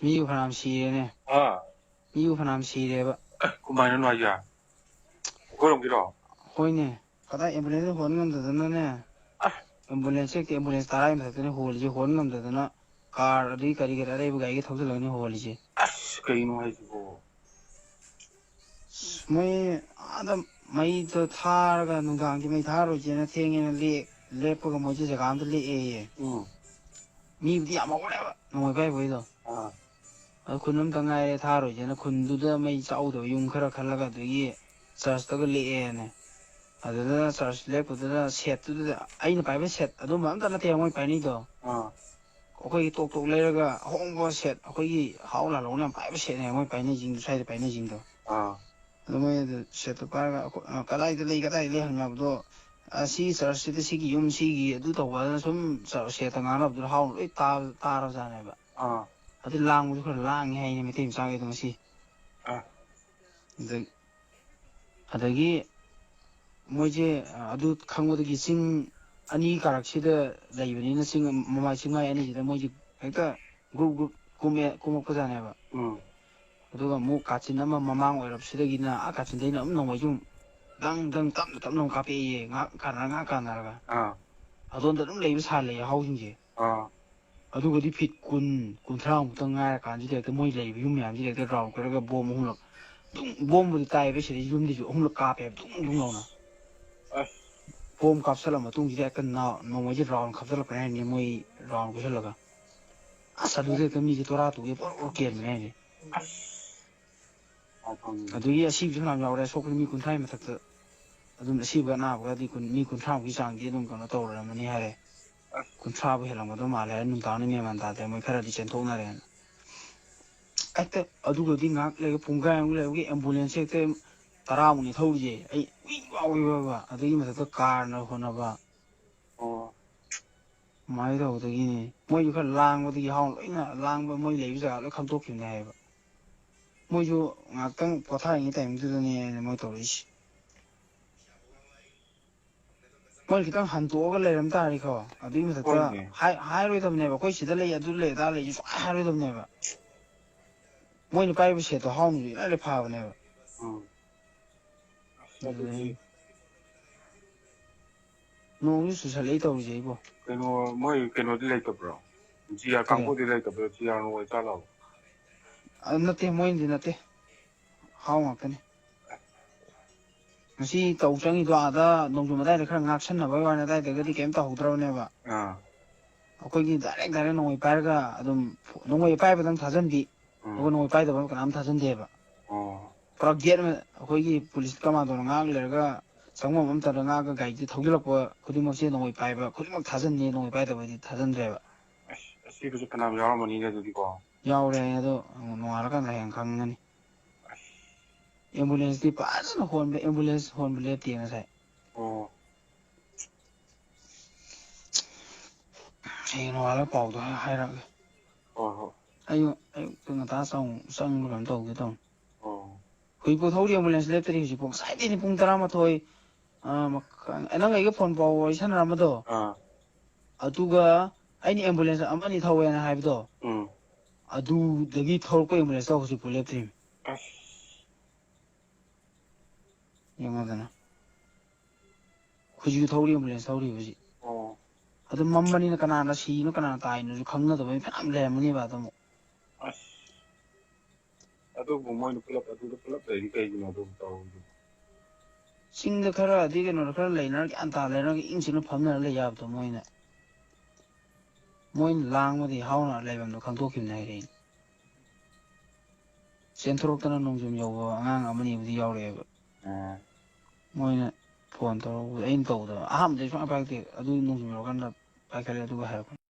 미국 사람 시래네. 미국 사람 시래봐. 그만은 와야. 그럼 길어. 호이네. 가다 앰뷸런스 호는 건데서는 앰뷸런스 책 앰뷸런스 따라하면 되더니 호리지 호는 건데서는 가리 가리 아래부가 이게 터질러니 호리지. 그이노 해지고. 뭐 아다 마이도 타르가 농강기 마이 타르지나 탱에는 레프가 뭐지 제가 안 들리 미국이 아마 오래봐. 너무 배 보이도. 군놈 당가에 타르지나 군두도 마이 짜우도 용 khara khal라가 되기 서스터가 리에네. ꯑꯗꯨꯗ charge ꯂꯦꯞꯄꯗꯨꯗ ꯁꯦꯠꯇꯨꯗ ꯑꯩꯅ ꯄꯥꯏꯕ ꯁꯦꯠ ꯑꯗꯨꯝꯕ ꯑꯝꯇ ꯅꯠꯇꯦ ꯃꯣꯏ ꯄꯥꯏꯅꯩꯗꯣ ꯑꯩꯈꯣꯏꯒꯤ ꯇꯣꯛ ꯇꯣꯛ ꯂꯩꯔꯒ ꯑꯍꯣꯡꯕ ꯁꯦꯠ ꯑꯩꯈꯣꯏꯒꯤ ꯍꯥꯎ ꯂꯥꯂꯧꯅ ꯌꯥꯝ ꯄꯥꯏꯕ ꯁꯦꯠꯅꯦ ꯃꯣꯏ ꯄꯥꯏꯅꯩꯁꯤꯡꯗꯣ ꯁ꯭ꯋꯥꯏꯗ ꯄꯥꯏꯅꯩꯁꯤꯡꯗꯣ ꯑꯗꯨ ꯃꯣꯏ ꯑꯗꯨ ꯁꯦꯠꯇꯨ ꯄꯥꯏꯔꯒ ꯀꯗꯥꯏꯗ ꯂꯩ ꯍꯪꯅꯕꯗꯣ ꯁꯤ ꯆꯥꯔꯖꯁꯤꯗ ꯁꯤꯒꯤ ꯌꯨꯝ ꯁꯤꯒꯤ ꯑꯗꯨ ꯇꯧꯕꯗꯅ ꯁꯨꯝ ꯁꯦꯠꯇ ꯉꯥꯡꯅꯕꯗꯨꯗ ꯍꯥꯎꯅ ꯂꯣꯏ ꯇꯥꯔꯕꯖꯥꯠꯅꯦꯕ ꯑꯗꯨ ꯂꯥꯡꯕꯁꯨ ꯈꯔ ꯂꯥꯡꯉꯦ ꯍꯥꯏꯅꯦ ꯃꯩꯇꯩ ꯃꯆꯥꯈꯩꯗꯣ ꯉꯁꯤ ꯑꯗꯒꯤ ꯃꯣꯏꯁꯦ ꯑꯗꯨ ꯈꯪꯕꯗꯒꯤ ꯆꯤꯡ ꯑꯅꯤ ꯀꯥꯔꯛꯁꯤꯗ ꯂꯩꯕꯅꯤꯅ ꯆꯤꯡ ꯃꯃꯥꯏ ꯆꯤꯡꯃꯥꯏ ꯑꯅꯤꯁꯤꯗ ꯃꯣꯏꯁꯦ ꯍꯦꯛꯇ ꯒ꯭ꯔꯨꯞ ꯀꯨꯝꯃꯛꯄꯖꯥꯠꯅꯦꯕ ꯑꯗꯨꯒ ꯑꯃꯨꯛ ꯀꯥꯆꯤꯟ ꯑꯃ ꯃꯃꯥꯡ ꯑꯣꯏꯔꯞꯁꯤꯗꯒꯤꯅ ꯀꯥꯆꯤꯟꯗꯩꯅ ꯑꯃꯨꯛ ꯅꯣꯡꯃꯩꯁꯨ ꯗꯪ ꯗꯪ ꯇꯞꯅ ꯇꯞꯅ ꯑꯃꯨꯛ ꯀꯥꯞꯄꯛꯏꯌꯦ ꯉꯥꯏꯍꯥꯛ ꯀꯥꯟꯅꯔꯒ ꯑꯗꯣꯝꯗ ꯑꯗꯨꯝ ꯂꯩꯕ ꯁꯥꯜꯂꯦ ꯌꯥꯍꯧꯁꯤꯡꯁꯦ ꯑꯗꯨꯒꯗꯤ ꯐꯤꯠ 20-30 ꯉꯥꯏꯔ ꯀꯥꯟꯁꯤꯗ ꯍꯦꯛꯇ ꯃꯣꯏ ꯂꯩꯔꯤꯕ ꯌꯨꯝ ꯃꯌꯥꯝꯁꯤꯗ ꯍꯦꯛꯇ ꯔꯥꯎꯟ ꯈꯔꯒ ꯕꯣꯝ 3ꯂꯛ ꯕꯣꯝꯕꯨꯗꯤ ꯇꯥꯏꯌꯦꯕ ꯁꯤꯗꯩ ꯌꯨꯝꯗꯁꯨ 3ꯂꯛ ꯀꯥꯞꯄꯦꯕ ꯗꯨꯡ ꯂꯥꯎꯅ ꯕꯣꯝ ꯀꯥꯞꯁꯜꯂ ꯃꯇꯨꯡꯁꯤꯗ ꯍꯦꯛꯇ ꯅꯣꯡꯃꯩꯁꯦ ꯔꯥꯎꯟ ꯀꯥꯞꯁꯜꯂꯛꯄꯅꯦ ꯍꯥꯏꯅꯤ ꯃꯣꯏ ꯔꯥꯎꯟ ꯀꯣꯏꯁꯜꯂꯒ ꯑꯁ ꯑꯗꯨꯗ ꯍꯦꯛꯇ ꯃꯤꯁꯦ ꯇꯣꯔꯥ ꯇꯨꯒꯦ ꯄꯣꯔꯣ ꯀꯦꯟꯕꯅꯦ ꯍꯥꯏꯁꯦ ꯑꯗꯨꯒꯤ ꯑꯁꯤꯕꯁꯨ ꯐꯅꯌꯥꯝ ꯌꯥꯎꯔꯦ ꯑꯁꯣꯛꯄ ꯃꯤ 50ꯒꯤ ꯃꯊꯛꯇ ꯑꯗꯨꯝ ꯑꯁꯤꯕ ꯑꯅꯥꯕꯒꯗꯤ ꯃꯤ 50ꯃꯨꯛꯀꯤ ꯆꯥꯡꯗꯤ ꯑꯗꯨꯝ ꯀꯩꯅꯣ ꯇꯧꯔꯝꯃꯅꯤ ꯍꯥꯏꯔꯦ 50ꯕꯨ ꯍꯦꯜꯂꯝꯒꯗꯧ ꯃꯥꯜꯂꯦ ꯍꯥꯏꯔꯦ ꯅꯨꯡꯗꯥꯡꯅ ꯃꯦꯟ ꯇꯥꯗꯦ ꯃꯣꯏ ꯈꯔꯗꯤ ꯆꯦꯟꯊꯣꯛꯅꯔꯦꯅ ꯍꯦꯛꯇ ꯑꯗꯨꯒꯗꯤ ꯉꯥꯏꯍꯥꯛ ꯂꯩꯔꯒ ꯄꯨꯡꯈꯥꯏꯃꯨꯛ ꯂꯩꯔꯒ ꯑꯦꯝꯕꯨꯂꯦꯟꯁ ꯍꯦꯛꯇ 10ꯃꯨꯛꯅꯤ ꯊꯧꯔꯤꯁꯦ ꯑꯩ ꯋꯥ ꯑꯗꯨꯒꯤ ꯃꯊꯛꯇ ꯀꯥꯔꯅ ꯍꯣꯠꯅꯕ ꯑꯗꯨꯃꯥꯏꯅ ꯇꯧꯕꯗꯒꯤꯅꯤ ꯃꯣꯏꯁꯨ ꯈꯔ ꯂꯥꯡꯕꯗꯒꯤ ꯍꯥꯎꯅ ꯂꯣꯏꯅ ꯂꯥꯡꯕ ꯃꯣꯏ ꯂꯩꯕ ꯖꯒꯥ ꯂꯣꯏ ꯈꯪꯗꯣꯛꯈꯤꯕꯅꯦ ꯍꯥꯏꯌꯦꯕ ꯃꯣꯏꯁꯨ ꯉꯥꯏꯍꯥꯛꯇꯪ ꯄꯣꯊꯥꯔꯤꯉꯩ ꯇꯥꯏꯃꯤꯡꯗꯨꯗꯅꯦ ꯃꯣꯏ ꯇꯧꯔꯛꯏꯁꯦ ꯃꯣꯏ ꯈꯤꯇꯪ ꯍꯟꯇꯣꯛꯑꯒ ꯂꯩꯔꯝ ꯇꯥꯔꯤꯀꯣ ꯑꯗꯨꯒꯤ ꯃꯊꯛꯇ ꯍꯥꯏꯔꯣꯏꯗꯕꯅꯦꯕ ꯑꯩꯈꯣꯏ ꯁꯤꯗ ꯂꯩ ꯑꯗꯨ ꯂꯩ ꯑꯗꯥ ꯂꯩꯁꯨ ꯁꯨꯡꯍꯥꯏ ꯍꯥꯏꯔꯣꯏꯗꯕꯅꯦꯕ ꯃꯣꯏꯅ ꯄꯥꯏꯕ ꯁꯦꯠꯇꯣ ꯍꯥꯎꯅꯁꯨ ꯏꯔꯥꯏ ꯂꯥꯏ ꯐꯥꯕꯅꯦꯕ ꯅꯣꯡꯁꯨ ꯆꯨꯁꯜꯂꯛꯏ ꯇꯧꯔꯤꯁꯦ ꯑꯩꯕꯣ ꯀꯩꯅꯣ ꯃꯣꯏ ꯀꯩꯅꯣꯗꯤ ꯂꯩꯇꯕ꯭ꯔꯣ ꯖꯤꯌꯥꯔ ꯀꯔꯤ ꯀꯥꯡꯕꯨꯗꯤ ꯂꯩꯇꯕ꯭ꯔꯣ ꯖꯤꯌꯥꯔ ꯅꯣꯡꯃꯩ ꯆꯥꯂꯥꯎ ꯑꯗꯨ ꯅꯠꯇꯦ ꯃꯣꯏꯅꯗꯤ ꯅꯠꯇꯦ ꯍꯥꯎ ꯉꯥꯛꯇꯅꯤ ꯉꯁꯤ ꯇꯧ ꯆꯪꯉꯤꯗꯣ ꯑꯥꯗ ꯅꯣꯡꯖꯨꯝ ꯑꯗꯥꯏꯗ ꯈꯔ ꯉꯥꯛꯁꯟꯅꯕꯒꯤ ꯋꯥꯅꯤ ꯑꯗꯥꯏꯗꯒꯗꯤ ꯀꯩꯝ ꯇꯧꯍꯧꯗ꯭ꯔꯕꯅꯦꯕ ꯑꯩꯈꯣꯏꯒꯤ ꯗꯥꯏꯔꯦꯛ ꯅꯣꯡꯃꯩ ꯄꯥꯏꯔꯒ ꯑꯗꯨꯝ ꯅꯣꯡꯃꯩ ꯄꯥꯏꯕꯗꯪ ꯊꯥꯖꯟꯕꯤ ꯑꯗꯨꯒ ꯅꯣꯡꯃꯩ ꯄꯥꯏꯗꯕ ꯀꯅꯥꯝ ꯊꯥꯖꯟꯗꯦꯕ ꯄꯨꯔꯥ ꯒꯦꯠ ꯑꯃ ꯑꯩꯈꯣꯏꯒꯤ ꯄꯨꯂꯤꯁ ꯀꯃꯥꯟꯗꯣꯅ ꯉꯥꯛ ꯂꯩꯔꯒ ꯆꯪꯐꯝ ꯑꯃꯇꯗ ꯉꯥꯛꯑꯒ ꯒꯥꯔꯤꯁꯦ ꯊꯧꯖꯤꯜꯂꯛꯄ ꯈꯨꯗꯤꯡꯃꯛꯁꯦ ꯅꯣꯡꯃꯩ ꯄꯥꯏꯕ ꯈꯨꯗꯤꯡꯃꯛ ꯊꯥꯖꯟꯅꯤ ꯅꯣꯡꯃꯩ ꯄꯥꯏꯗꯕꯗꯤ ꯊꯥꯖꯟꯗ꯭ꯔꯦꯕ ꯑꯁꯤꯕꯁꯨ ꯐꯅꯌꯥꯝ ꯌꯥꯎꯔꯝꯃꯅꯤꯅꯦ ꯑꯗꯨꯗꯤꯀꯣ ꯌꯥꯎꯔꯦ ꯑꯗꯣ ꯅꯣꯡꯉꯥꯜꯂꯀꯥꯟꯗ ꯍꯌꯦꯡ ꯈꯪꯒꯅꯤ ꯑꯦꯝꯕꯨꯂꯦꯟꯁꯇꯤ ꯐꯖꯅ ꯍꯣꯟꯕ ꯑꯦꯝꯕꯨꯂꯦꯟꯁ ꯍꯣꯟꯕ ꯂꯦꯞꯇꯦ ꯉꯁꯥꯏ ꯍꯌꯦꯡ ꯅꯣꯡꯉꯥꯜꯂꯒ ꯄꯥꯎꯗꯣ ꯍꯥꯏꯔꯛꯑꯒꯦ ꯑꯌꯨꯛꯇ ꯉꯟꯇꯥ ꯆꯪꯕ ꯀꯩꯅꯣ ꯇꯧꯒꯦ ꯇꯧꯅꯤ ꯍꯧꯖꯤꯛꯐꯥꯎ ꯊꯧꯔꯤ ꯑꯦꯝꯕꯨꯂꯦꯟꯁ ꯂꯦꯞꯇꯔꯤ ꯍꯧꯖꯤꯛꯐꯥꯎ ꯉꯁꯥꯏꯗꯩꯅꯤ ꯄꯨꯡ 11 ꯅꯪ ꯑꯩꯒ ꯐꯣꯟ ꯄꯥꯎ ꯋꯥꯔꯤ ꯁꯥꯟꯅꯔꯝꯕꯗꯣ ꯑꯗꯨꯒ ꯑꯩꯅ ꯑꯦꯝꯕꯨꯂꯦꯟꯁ ꯑꯃꯅꯤ ꯊꯧꯋꯦꯅ ꯍꯥꯏꯕꯗꯣ ꯑꯗꯨꯗꯒꯤ ꯊꯧꯔꯛꯄ ꯑꯦꯝꯕꯨꯂꯦꯟꯁꯇꯣ ꯍꯧꯖꯤꯛꯐꯥꯎ ꯂꯦꯞꯇ꯭ꯔꯤꯃꯤ ꯌꯦꯡꯉꯣꯗꯅ ꯍꯧꯖꯤꯛꯁꯨ ꯊꯧꯔꯤ ꯑꯦꯝꯕꯨꯂꯦꯟꯁ ꯊꯧꯔꯤ ꯍꯧꯖꯤꯛ ꯑꯗꯨ ꯃꯝꯕꯅꯤꯅ ꯀꯅꯥꯅ ꯁꯤꯔꯤꯅꯣ ꯀꯅꯥꯅ ꯇꯥꯏꯅꯣꯁꯨ ꯈꯪꯅꯗꯕ ꯃꯤ ꯐꯅꯌꯥꯝ ꯂꯩꯔꯝꯃꯅꯦꯕ ꯑꯗ ꯑꯃꯨꯛ ꯑꯗꯨꯕꯨ ꯃꯣꯏꯅ ꯄꯨꯂꯞ ꯑꯗꯨꯗ ꯄꯨꯂꯞ ꯂꯩꯔꯤ ꯀꯩꯒꯤꯅꯣ ꯑꯗꯨꯕꯨ ꯇꯧꯔꯤꯗꯨꯕꯨ ꯆꯤꯡꯗ ꯈꯔꯗꯤ ꯀꯩꯅꯣꯗ ꯈꯔ ꯂꯩꯅꯔꯒ ꯒ꯭ꯌꯥꯟ ꯇꯥ ꯂꯩꯅꯔꯒ ꯏꯪ ꯆꯤꯛꯅ ꯐꯝꯅꯔ ꯂꯩ ꯌꯥꯕꯗꯣ ꯃꯣꯏꯅ ꯂꯥꯡꯕꯗꯤ ꯍꯥꯎꯅ ꯂꯩꯐꯝꯗꯣ ꯈꯪꯗꯣꯛꯈꯤꯕꯅꯦ ꯍꯥꯏꯔꯛꯏ ꯆꯦꯟꯊꯣꯔꯛꯇꯅ ꯅꯣꯡꯖꯨꯝ ꯌꯧꯕ ꯑꯉꯥꯡ ꯑꯃꯅꯤꯕꯨꯗꯤ ꯌꯥꯎꯔꯛꯑꯦꯕ ꯃꯣꯏꯅ ꯐꯣꯟ ꯇꯧꯔꯛꯄꯗ ꯑꯩꯅ ꯇꯧꯕꯗ ꯑꯍꯥꯟꯕꯗꯤ ꯁꯨꯡꯄꯥꯏ ꯄꯥꯏꯔꯛꯇꯦ ꯑꯗꯨ ꯅꯣꯡꯖꯨꯝ ꯌꯧꯔꯀꯥꯟꯗ ꯄꯥꯏꯈꯠꯂꯦ ꯑꯗꯨꯒ ꯍꯥꯏꯔꯛꯄꯅꯦ